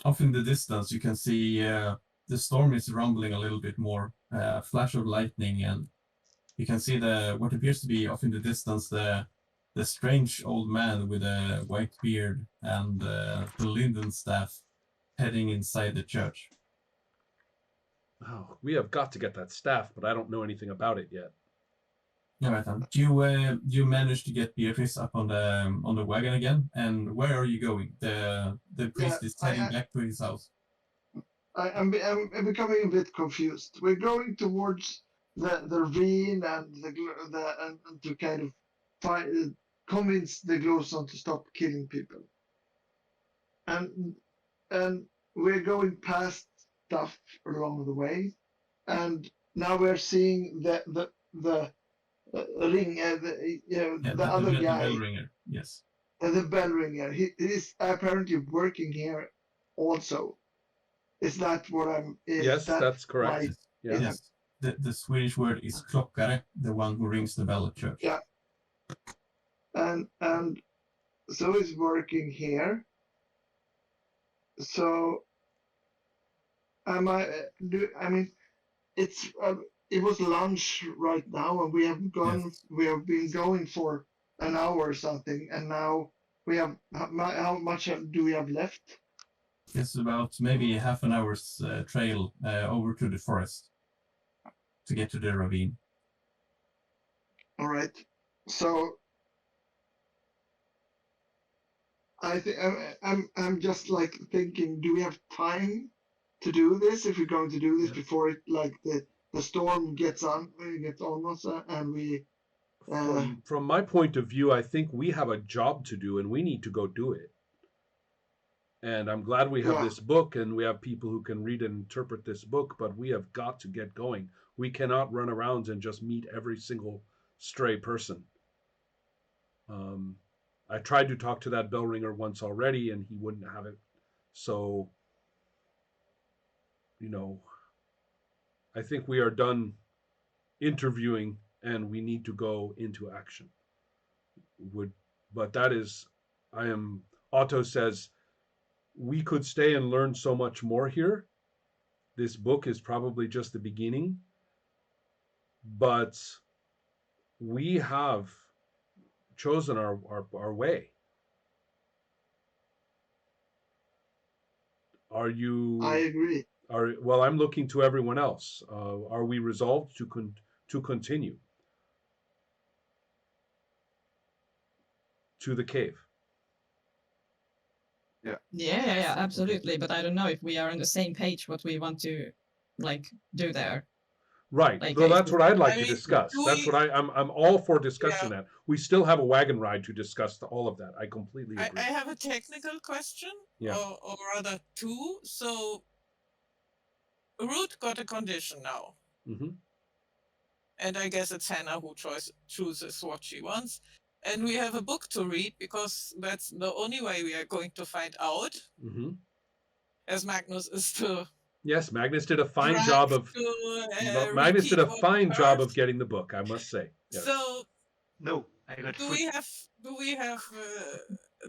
Off in the distance, you can see the storm is rumbling a little bit more. Flash of lightning, and you can see what appears to be off in the distance the strange old man with a white beard and the linden staff heading inside the church. Oh, we have got to get that staff, but I don't know anything about it yet. All right, then. You managed to get Beatrice up on the wagon again, and where are you going? The priest is heading back to his house. I'm becoming a bit confused. We're going towards the ravine and and to kind of convince the gloson to stop killing people. And we're going past stuff along the way, and now we're seeing the ring, the other guy, the bell ringer. Yes, the bell ringer. He is apparently working here also. Is that what I'm? Yes, that's correct. Right? Yes. The Swedish word is klockare, the one who rings the bell at church. Yeah. And so he's working here. So I mean, it was lunch right now, and we have gone. Yes. We have been going for an hour or something, and now we have. How much do we have left? It's about maybe half an hour's trail over to the forest to get to the ravine. All right. So I think I'm just like thinking, do we have time to do this? If we're going to do this before it, like the storm gets on us, and we. From my point of view, I think we have a job to do, and we need to go do it. And I'm glad we have this book, and we have people who can read and interpret this book, but we have got to get going. We cannot run around and just meet every single stray person. I tried to talk to that bell ringer once already, and he wouldn't have it. So, I think we are done interviewing, and we need to go into action. But that is, Otto says, we could stay and learn so much more here. This book is probably just the beginning, but we have chosen our way. Are you? I agree. Well, I'm looking to everyone else. Are we resolved to continue to the cave? Yeah, absolutely. But I don't know if we are on the same page what we want to do there. Right. Well, that's what I'd like to discuss. That's what I'm all for discussing that. We still have a wagon ride to discuss all of that. I completely agree. I have a technical question, or rather two. So, Ruth got a condition now. Mm-hmm. And I guess it's Hannah who chooses what she wants. And we have a book to read, because that's the only way we are going to find out. Mm-hmm. As Magnus is to. Yes, Magnus did a fine job of. Magnus did a fine job of getting the book, I must say. Yes. So. No, I got. Do we have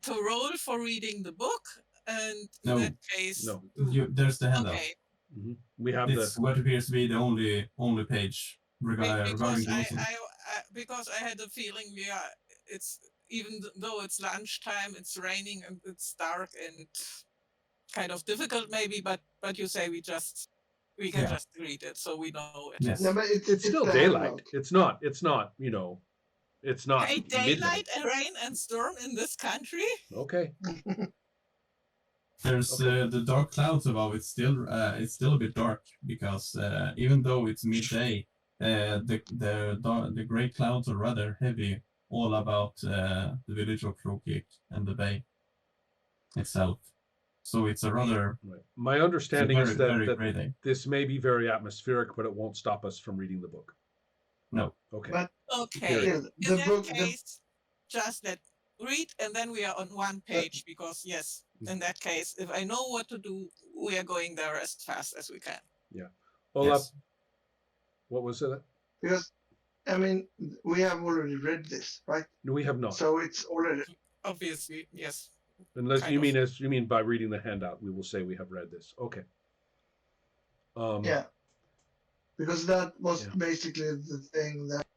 to roll for reading the book? And in that case, no. There's the handout. Okay. Mm-hmm. We have this. What appears to be the only page regarding because I had a feeling it's, even though it's lunchtime, it's raining and it's dark and kind of difficult maybe, but you say we can just read it, so we know it. Yes. No, but it's still daylight. It's not it's not. Hey, daylight and rain and storm in this country. Okay. There's the dark clouds above. It's still a bit dark, because even though it's midday, the gray clouds are rather heavy all about the village of Krokek and the bay itself. So it's a rather. Right. My understanding is that this may be very atmospheric, but it won't stop us from reading the book. No. Okay. But, okay. In that case, just read, and then we are on one page, because yes, in that case, if I know what to do, we are going there as fast as we can. Yeah. Olaf, what was it? Because, I mean, we have already read this, right? No, we have not. So it's already. Obviously, yes. Unless kind you of. mean as you mean by reading the handout, we will say we have read this. Okay. Yeah, because that was Yeah. basically the thing that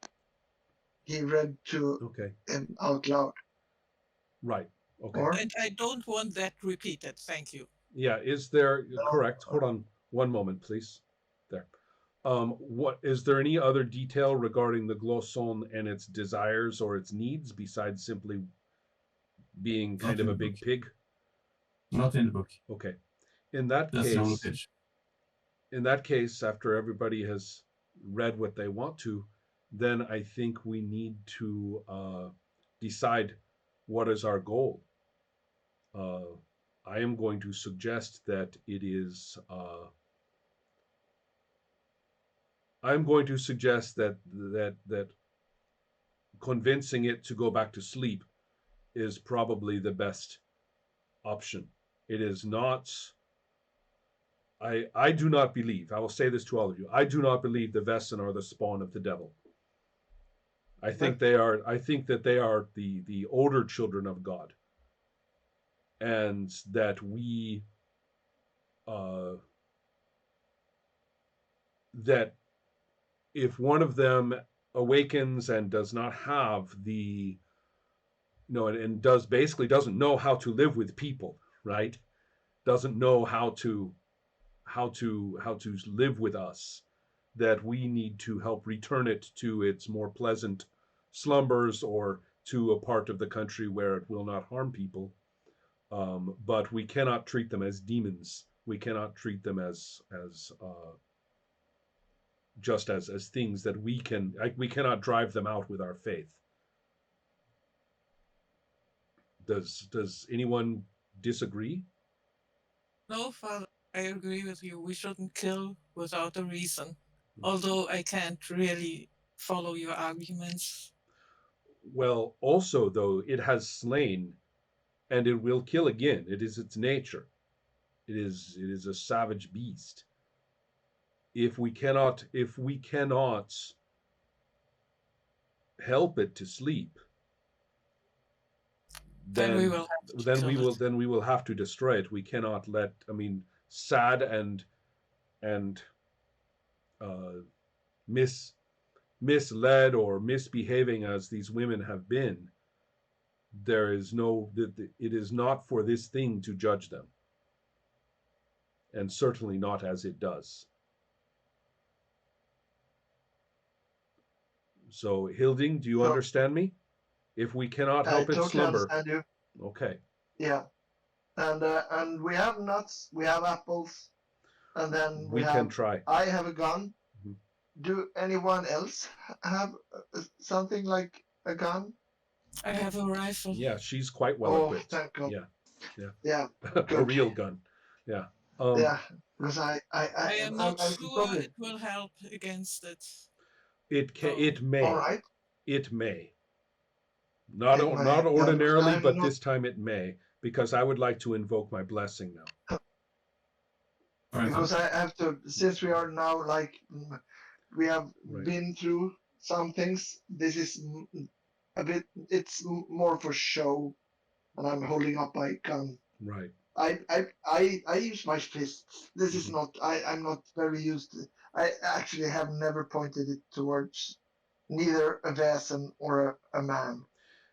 he read to Okay. him out loud. Right. Okay. Or And I don't want that repeated. Thank you. Yeah. Is there No. correct? Hold on one moment, please. There. What is there any other detail regarding the gloson and its desires or its needs besides simply being kind Not of in a the big book. pig? Not in the book. Okay. In that That's the only case, page. in that case, after everybody has read what they want to, then I think we need to decide what is our goal. I am going to suggest that it is. I'm going to suggest that convincing it to go back to sleep is probably the best option. It is not. I do not believe. I will say this to all of you. I do not believe the Vaesen are the spawn of the devil. I think they are. I think that they are the older children of God, and that we that if one of them awakens and does not have the and does basically doesn't know how to live with people, right? Doesn't know how to live with us, that we need to help return it to its more pleasant slumbers or to a part of the country where it will not harm people. But we cannot treat them as demons. We cannot treat them as just as things that we cannot drive them out with our faith. Does anyone disagree? No, Father, I agree with you. We shouldn't kill without a reason. Although I can't really follow your arguments. Well, also though, it has slain and it will kill again. It is its nature. It is a savage beast. If we cannot help it to sleep, Then we then will have to then kill we will it. then we will have to destroy it. We cannot let. I mean, sad and uh, misled or misbehaving as these women have been, there is no. It is not for this thing to judge them, and certainly not as it does. So, Hilding, do you So understand me? If we cannot I help it totally slumber, understand you. okay. Yeah, and we have nuts, we have apples, and then We can try. I have a gun. Mhm. Do anyone else have something like a gun? I have a rifle. Yeah, she's quite well Oh, equipped. thank God. Yeah, yeah. Yeah, A good. real gun. Yeah. Yeah, because I am not I'm sure probably it will help against it. It all may. right. It may. Not It not might, yeah, because ordinarily, I'm but not. this time it may, because I would like to invoke my blessing now. All right. Because I have to, since we are now like, we have Right. been through some things. This is a bit. It's more for show, and I'm holding up my gun. Right. I use my fists. This is Mhm. not. I'm not very used to. I actually have never pointed it towards neither a Vaesen or a man.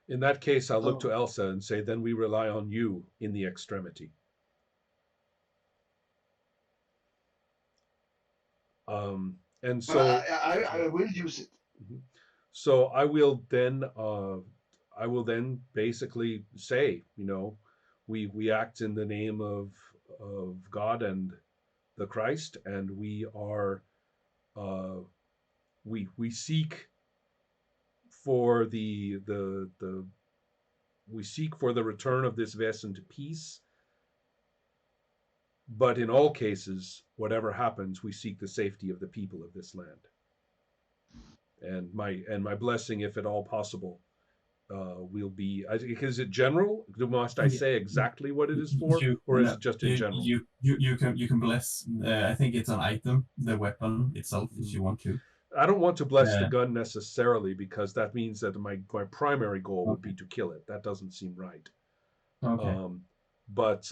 In that case, I'll look So, to Elsa and say, then we rely on you in the extremity. And but so I will use it. so I will then basically say, we act in the name of God and the Christ, and we are we seek for the we seek for the return of this Vaesen to peace. But in all cases, whatever happens, we seek the safety of the people of this land. And my blessing, if at all possible, will be. Is it general? Must I say exactly what it is for, or is it just in general? You can bless. I think it's an item, the weapon itself, if you want to. I don't want to bless the Yeah. gun necessarily, because that means that my primary goal would Okay. be to kill it. That doesn't seem right. Okay. But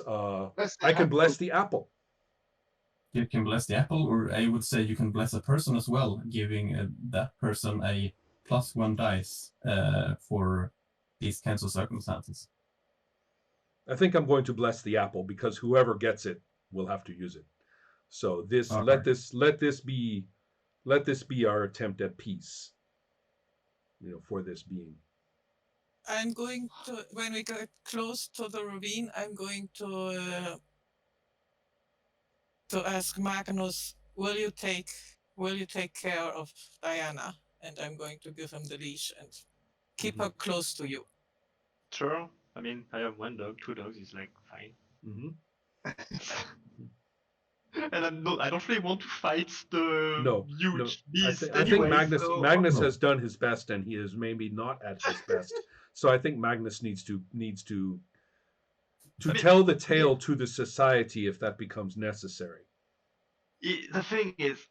Bless the I can bless apple. the apple. You can bless the apple, or I would say you can bless a person as well, giving that person a +1 dice for these kinds of circumstances. I think I'm going to bless the apple because whoever gets it will have to use it. So this Okay. let this be our attempt at peace. For this being. I'm going to, when we get close to the ravine, I'm going to ask Magnus, will you take care of Diana? And I'm going to give him the leash and keep her close to you. Sure. I mean, I have 1 dog, 2 dogs is like fine. Mm-hmm. And I don't really want to fight the No, huge beast I think anyway. Magnus So... has done his best, and he is maybe not at his best. So I think Magnus needs to tell the tale to the society if that becomes necessary. The thing is,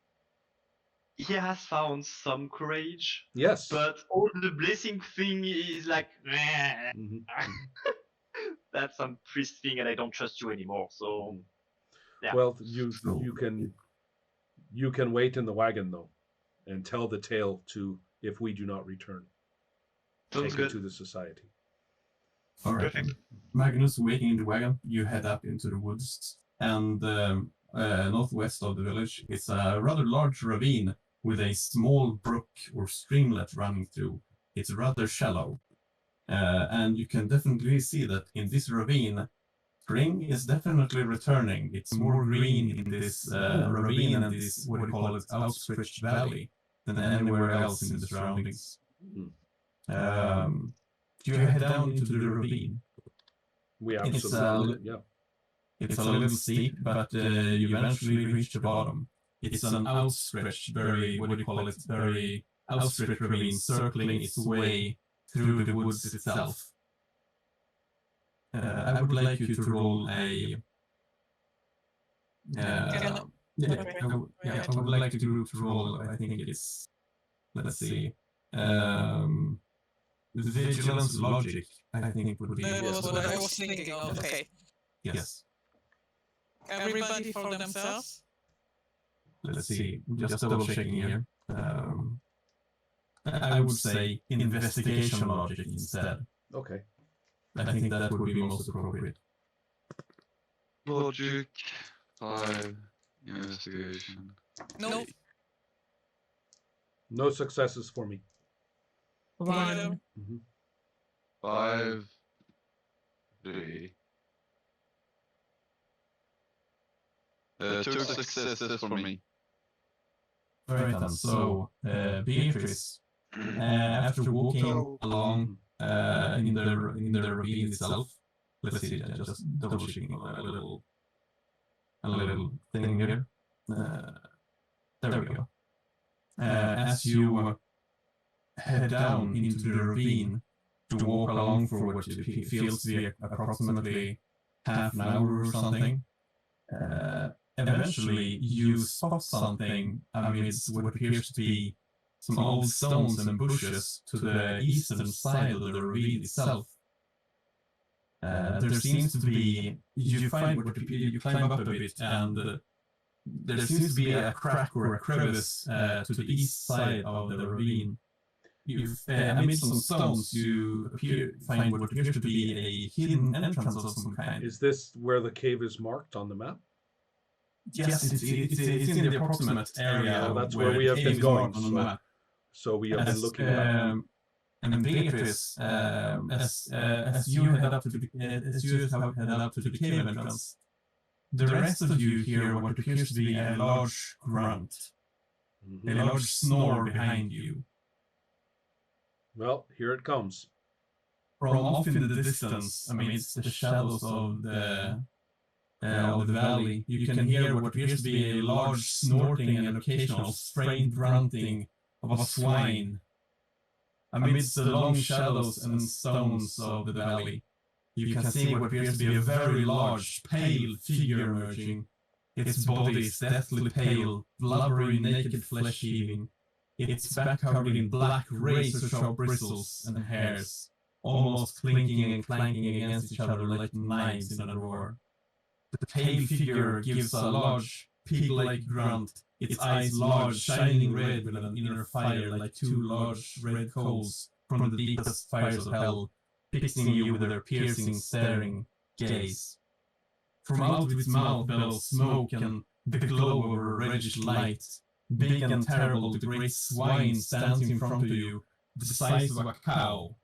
he has found some courage. Yes. But all the blessing thing is like, that's some priest thing, and I don't trust you anymore. So, yeah. Well, you can wait in the wagon though, and tell the tale to if we do not return. Sounds Take good. it to the society. All right. Perfect. Magnus, waiting in the wagon, you head up into the woods, and northwest of the village is a rather large ravine with a small brook or streamlet running through. It's rather shallow, and you can definitely see that in this ravine, spring is definitely returning. It's more green in this ravine and this, what do you call it, outstretched valley than anywhere else in the surroundings. You head down into the ravine. We absolutely, It's a little steep, but you eventually reach the bottom. It's an outstretched, very, what do you call it, very outstretched ravine circling its way through the woods itself. I would like you to roll a... I would like you to roll, I think it's, let's see, vigilance logic, I think would be... That was what I was thinking of. Okay. Yes. Everybody for themselves? Let's see, just double checking here. I would say investigation logic instead. Okay. I think that would be most appropriate. Logic, 5, investigation. No. No successes for me. 1. 5, 3. 2 successes for me. Alright then, so Beatrice, after walking along in the ravine itself, let's see, just double checking a little thing here. There we go. As you head down into the ravine to walk along for what feels to be approximately half an hour or something, eventually you spot something amidst what appears to be some old stones and bushes to the eastern side of the ravine itself. There seems to be, you climb up a bit, and there seems to be a crack or a crevice to the east side of the ravine. Amidst some stones, you find what appears to be a hidden entrance of some kind. Is this where the cave is marked on the map? Yes, it's in the approximate area. Well, that's where we have been going. On the map. So we have been looking at it. And Beatrice, as you head up to the cave entrance, the rest of you hear what appears to be a large grunt, a large snore behind you. Well, here it comes. From off in the distance, amidst the shadows of the valley, you can hear what appears to be a large snorting and occasional strained grunting of a swine. Amidst the long shadows and stones of the valley, you can see what appears to be a very large, pale figure emerging. Its body is deathly pale, blubbery, naked flesh heaving. Its back covered in black, razor-sharp bristles and hairs. almost clinking and clanking against each other like knives in a drawer. The pale figure gives a large, pig-like grunt, its eyes large, shining red with an inner fire like two large red coals from the deepest fires of hell, fixing you with their piercing, staring gaze. From out of its mouth bellows smoke and the glow of a reddish light. Big and terrible, the great swine stands in front of you, the size of a cow.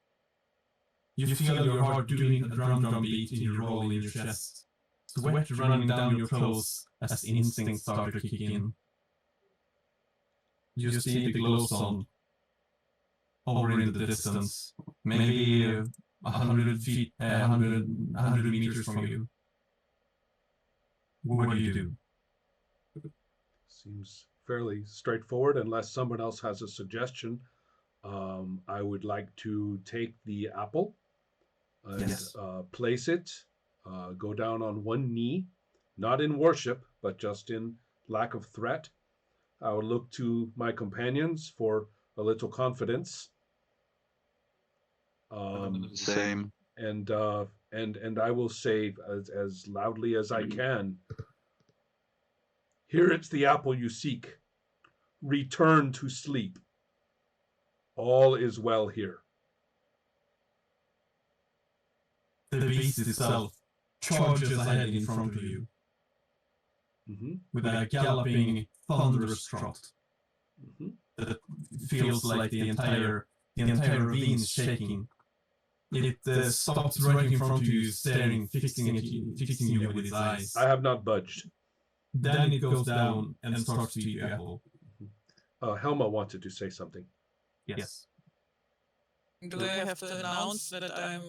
You feel your heart doing a drum beat in your roll in your chest. Sweat running down your clothes as instincts start to kick in. You see the gloson over in the distance, maybe 100 feet, 100 meters from you. What do you do? Seems fairly straightforward, unless someone else has a suggestion. I would like to take the apple and Yes. place it, go down on one knee, not in worship, but just in lack of threat. I would look to my companions for a little confidence. Same. And I will say as loudly as I can, "Here it's the apple you seek. Return to sleep. All is well here." The beast itself charges ahead in front of you with a galloping, thunderous trot that feels like the entire ravine is shaking. It stops right in front of you, staring, fixing you with its eyes. I have not budged. Then it goes down and starts to eat your apple. Helma wanted to say something. Yes. Do I have to announce that I'm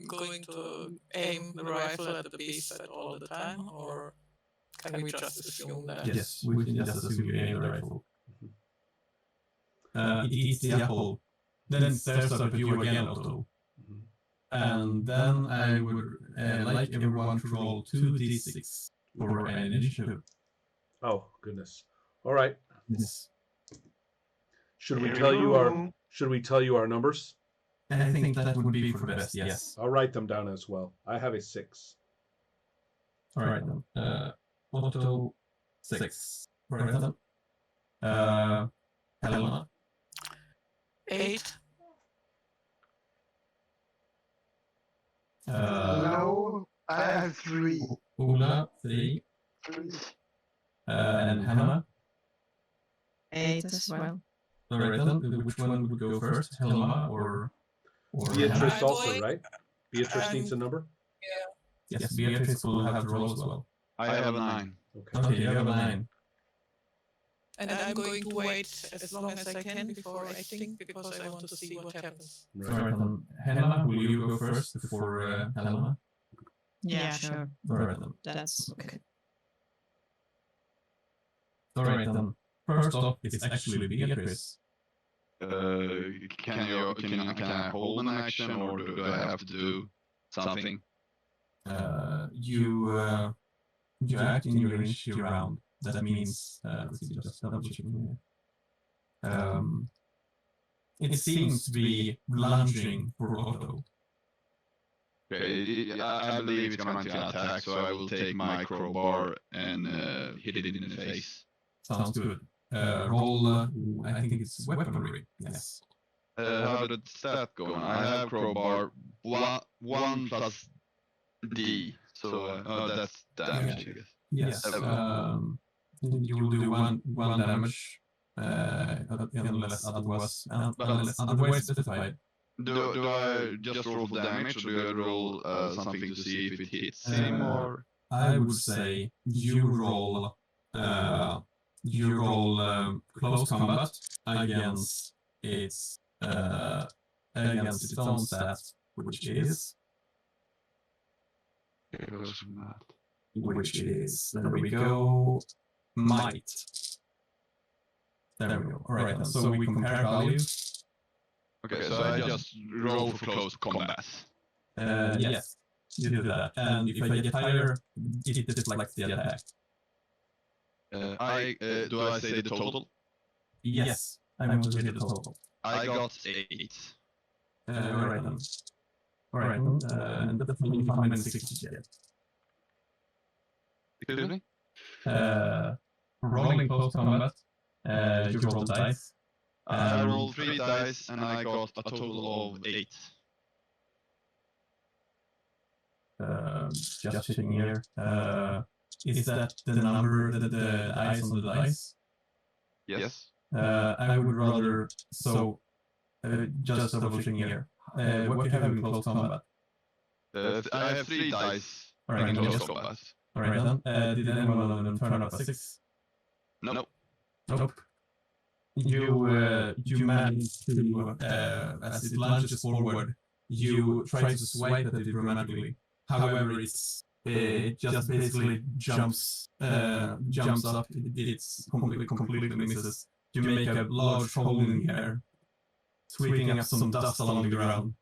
going to aim the rifle at the beast at all the time, or can we just assume that? Yes, we can just assume you aim the rifle. It eats the apple, then stares up at you again, Otto. And then I would like everyone to roll 2d6 for an initiative. Oh goodness! All right. Yes. Should we Here tell we you go. our numbers? I think that would be for the best, yes. I'll write them down as well. I have a 6. Alright then. Otto, 6. Alright then. Helena, 8. No, I have 3. Ola, 3. 3. And Hannah. 8 as well. Alright then. Which one would go first? Helena or Beatrice I'm also, going- right? Beatrice needs a number. Yes, Beatrice will have to roll as well. I have a 9. Okay. Okay, you have a 9. And I'm going to wait as long as I can before I think, because I want to see what happens. Right. Alright then. Hannah, will you go first before Helena? Yeah, sure. Alright then. That's okay. Alright then. First off, it's actually Beatrice. Can I hold an action, or do I have to do something? You act in your initiative round. That means let's see, just double checking here. It seems to be lunging for Otto. Okay, I believe it's going to attack, so I will take my crowbar and hit it in the face. Sounds good. Roll. I think it's weaponry. Yes. How did that go? I have crowbar 1 plus D, so that's damage, I guess. Yes. You will do one damage. Unless otherwise specified. Do I just roll for damage, or do I roll something to see if it hits him, or? I would say you roll close combat against its own stat, which is there we go, might. There we go. All right, then. So we compare values. Okay, so I just roll for close combat. Yes, you do that. And if I get higher, it deflects the attack. Do I say the total? Yes, I want to see the total. I got 8. Alright then. Alright, and definitely 560 yet. Excuse me? Rolling close combat, you roll the dice. I rolled 3 dice and I got a total of 8. Just checking here. Is that the number, the dice on the dice? Yes. I would rather, just double checking here. What do you have in close combat? I have 3 dice Alright, in and close just- combat. Alright then. Did anyone of them turn up a 6? Nope. Nope. You manage to, as it lunges forward, you try to swipe at it dramatically. However, it just basically jumps up. It's completely misses. You make a large hole in the air, sweeping up some dust along the ground.